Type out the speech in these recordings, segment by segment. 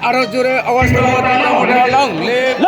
আরো জোরে আওয়াজ তুলো লং লিভ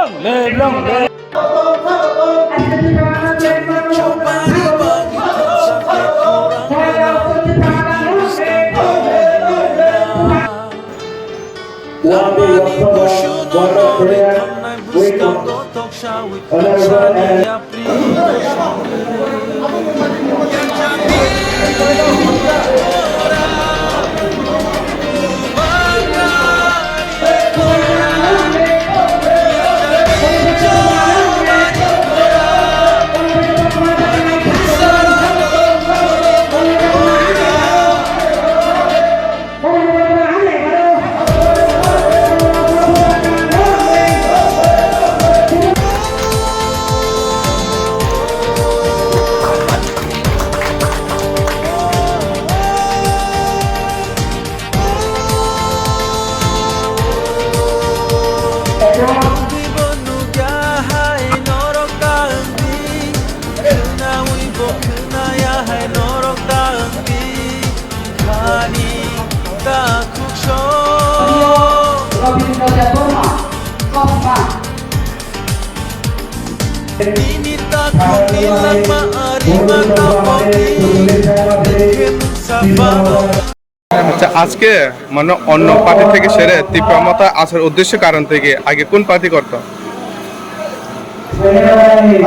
আচ্ছা, আজকে মানে অন্য পার্টি থেকে সেরে তীব্রমতা আসার উদ্দেশ্য কারণ থেকে আগে কোন পার্টি করতো?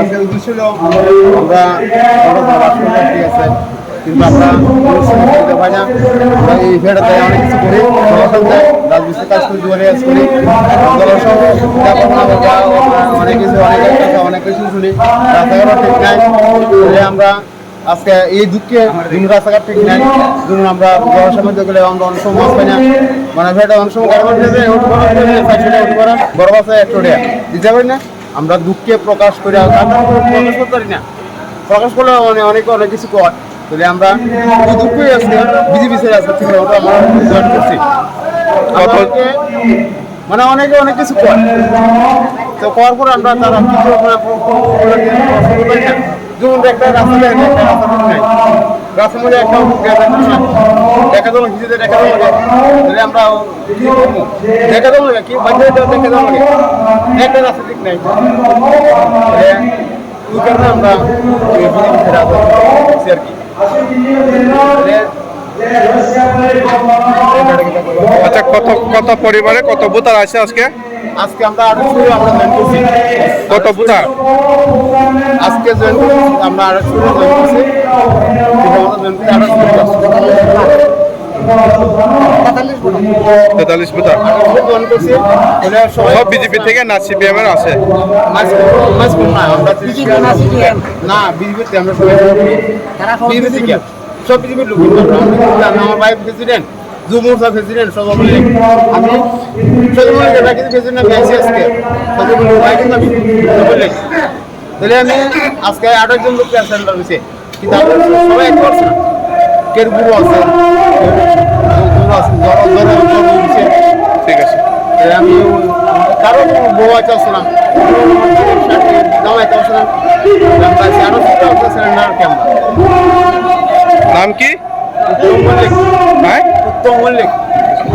আজকের উদ্দেশ্য হলো আমরা ঠিক আছে, কিন্তু আমরা পাই না। আমরা এই ইভেন্টে অনেক কিছু করি, রাজমিস্ত্রি কাজ করি, জুয়ারি কাজ করি, অনেক কিছু শুনি। রাস্তাঘাট ঠিক নাই, আমরা আজকে এই দুঃখে রাস্তাঘাট ঠিক নাই, ধরুন আমরা জলের মধ্যে গেলে আমরা অনেক সময় মাছ পাই না। মানে ভেটা অনেক সময় বড় বাসে 100 টাকা দিতে পারি না। আমরা দুঃখে প্রকাশ করি, প্রকাশ করতে পারি না। প্রকাশ করলে অনেক কিছু কর, তাহলে আমরা দুঃখই আজকে বিজেপি ছেড়ে আজকে থেকে আমরা জয়েন করছি। মানে অনেক কিছু কর, তো করার পর আমরা তারা কিছু যেমন একটা রাস্তা নাই, রাস্তার মধ্যে একটা দেখা যাবো হিসেবে দেখা যাবো, তাহলে আমরা দেখা যাবো কি দেখা যাবো একটা রাস্তা ঠিক নাই। ওই কারণে আমরা আর কি। আচ্ছা, কত পরিবারে কত ভোটার আছে আজকে? আজকে আমরা জয়েন করছি। কত ভোটার আজকে জয়েন করছি? আমরা জয়েন করছি 43 ভোটার। সব বিজেপি থেকে না সিপিএম এর আছে? না, বিজেপিতে আমরা সবাই সব বিজেপির লোক। আমার ভাই প্রেসিডেন্ট, যুবমোর্চা প্রেসিডেন্ট, সভাপতি আমি কিন্তু প্রেসিডেন্ট পেয়েছি আজকে। তাহলে আমি আজকে 28 জন লোক সেন্টার হয়েছে, কিন্তু সবাই এক করছে না। কের গুরু আছে, ঠিক আছে। আমি কারো বউ আছে আসলাম, জামাইতে আসলাম, নাম কি? উত্তম মল্লিক। হ্যাঁ, উত্তম মল্লিক।